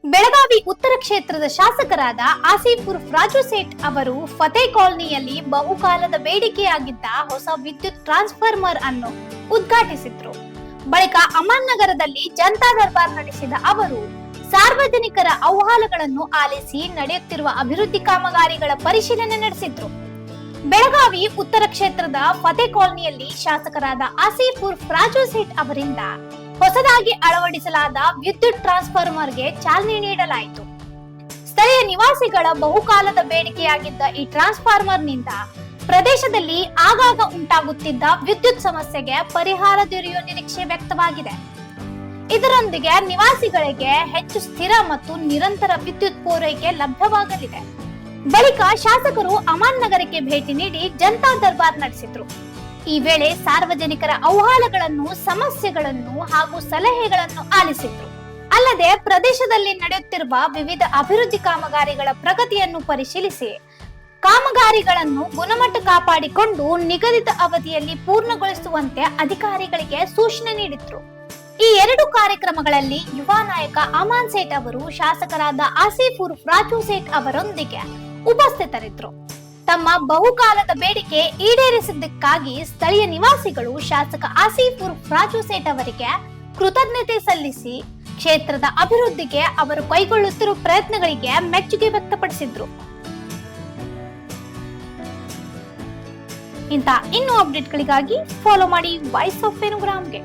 ಬೆಳಗಾವಿ ಉತ್ತರ ಕ್ಷೇತ್ರದ ಶಾಸಕರಾದ ಆಸಿಫ್ ಉರ್ಫ್ ರಾಜು ಸೇಠ್ ಅವರು ಫತೆ ಕಾಲನಿಯಲ್ಲಿ ಬಹುಕಾಲದ ಬೇಡಿಕೆಯಾಗಿದ್ದ ಹೊಸ ವಿದ್ಯುತ್ ಟ್ರಾನ್ಸ್ಫಾರ್ಮರ್ ಅನ್ನು ಉದ್ಘಾಟಿಸಿದ್ರು. ಬಳಿಕ ಅಮಾನ್ ನಗರದಲ್ಲಿ ಜನತಾ ದರ್ಬಾರ್ ನಡೆಸಿದ ಅವರು ಸಾರ್ವಜನಿಕರ ಅಹವಾಲುಗಳನ್ನು ಆಲಿಸಿ ನಡೆಯುತ್ತಿರುವ ಅಭಿವೃದ್ಧಿ ಕಾಮಗಾರಿಗಳ ಪರಿಶೀಲನೆ ನಡೆಸಿದ್ರು. ಬೆಳಗಾವಿ ಉತ್ತರ ಕ್ಷೇತ್ರದ ಫತೆ ಕಾಲನಿಯಲ್ಲಿ ಶಾಸಕರಾದ ಆಸಿಫ್ ಉರ್ಫ್ ರಾಜು ಸೇಠ್ ಅವರಿಂದ ಹೊಸದಾಗಿ ಅಳವಡಿಸಲಾದ ವಿದ್ಯುತ್ ಟ್ರಾನ್ಸ್ಫಾರ್ಮರ್ಗೆ ಚಾಲನೆ ನೀಡಲಾಯಿತು. ಸ್ಥಳೀಯ ನಿವಾಸಿಗಳ ಬಹುಕಾಲದ ಬೇಡಿಕೆಯಾಗಿದ್ದ ಈ ಟ್ರಾನ್ಸ್ಫಾರ್ಮರ್ನಿಂದ ಪ್ರದೇಶದಲ್ಲಿ ಆಗಾಗ ಉಂಟಾಗುತ್ತಿದ್ದ ವಿದ್ಯುತ್ ಸಮಸ್ಯೆಗೆ ಪರಿಹಾರ ದೊರೆಯುವ ನಿರೀಕ್ಷೆ ವ್ಯಕ್ತವಾಗಿದೆ. ಇದರೊಂದಿಗೆ ನಿವಾಸಿಗಳಿಗೆ ಹೆಚ್ಚು ಸ್ಥಿರ ಮತ್ತು ನಿರಂತರ ವಿದ್ಯುತ್ ಪೂರೈಕೆ ಲಭ್ಯವಾಗಲಿದೆ. ಬಳಿಕ ಶಾಸಕರು ಅಮಾನ್ ನಗರಕ್ಕೆ ಭೇಟಿ ನೀಡಿ ಜನತಾ ದರ್ಬಾರ್ ನಡೆಸಿದ್ರು. ಈ ವೇಳೆ ಸಾರ್ವಜನಿಕರ ಅಹವಾಲುಗಳನ್ನು, ಸಮಸ್ಯೆಗಳನ್ನು ಹಾಗೂ ಸಲಹೆಗಳನ್ನು ಆಲಿಸಿದ್ರು. ಅಲ್ಲದೆ ಪ್ರದೇಶದಲ್ಲಿ ನಡೆಯುತ್ತಿರುವ ವಿವಿಧ ಅಭಿವೃದ್ಧಿ ಕಾಮಗಾರಿಗಳ ಪ್ರಗತಿಯನ್ನು ಪರಿಶೀಲಿಸಿ ಕಾಮಗಾರಿಗಳನ್ನು ಗುಣಮಟ್ಟ ಕಾಪಾಡಿಕೊಂಡು ನಿಗದಿತ ಅವಧಿಯಲ್ಲಿ ಪೂರ್ಣಗೊಳಿಸುವಂತೆ ಅಧಿಕಾರಿಗಳಿಗೆ ಸೂಚನೆ ನೀಡಿದ್ರು. ಈ ಎರಡು ಕಾರ್ಯಕ್ರಮಗಳಲ್ಲಿ ಯುವ ನಾಯಕ ಅಮಾನ್ ಸೇಠ್ ಅವರು ಶಾಸಕರಾದ ಆಸಿಫ್ ಉರ್ಫ್ ರಾಜು ಸೇಠ್ ಅವರೊಂದಿಗೆ ಉಪಸ್ಥಿತರಿದ್ದರು. ತಮ್ಮ ಬಹುಕಾಲದ ಬೇಡಿಕೆ ಈಡೇರಿಸಿದ್ದಕ್ಕಾಗಿ ಸ್ಥಳೀಯ ನಿವಾಸಿಗಳು ಶಾಸಕ ಆಸಿಫ್ ಉರ್ಫ್ ರಾಜು ಸೇಠ್ ಅವರಿಗೆ ಕೃತಜ್ಞತೆ ಸಲ್ಲಿಸಿ ಕ್ಷೇತ್ರದ ಅಭಿವೃದ್ಧಿಗೆ ಅವರು ಕೈಗೊಳ್ಳುತ್ತಿರುವ ಪ್ರಯತ್ನಗಳಿಗೆ ಮೆಚ್ಚುಗೆ ವ್ಯಕ್ತಪಡಿಸಿದ್ರು. ಇಂಥ ಇನ್ನೂ ಅಪ್ಡೇಟ್ಗಳಿಗಾಗಿ ಫಾಲೋ ಮಾಡಿ ವಾಯ್ಸ್ ಆಫ್ ವೇಣುಗ್ರಾಮ್ಗೆ.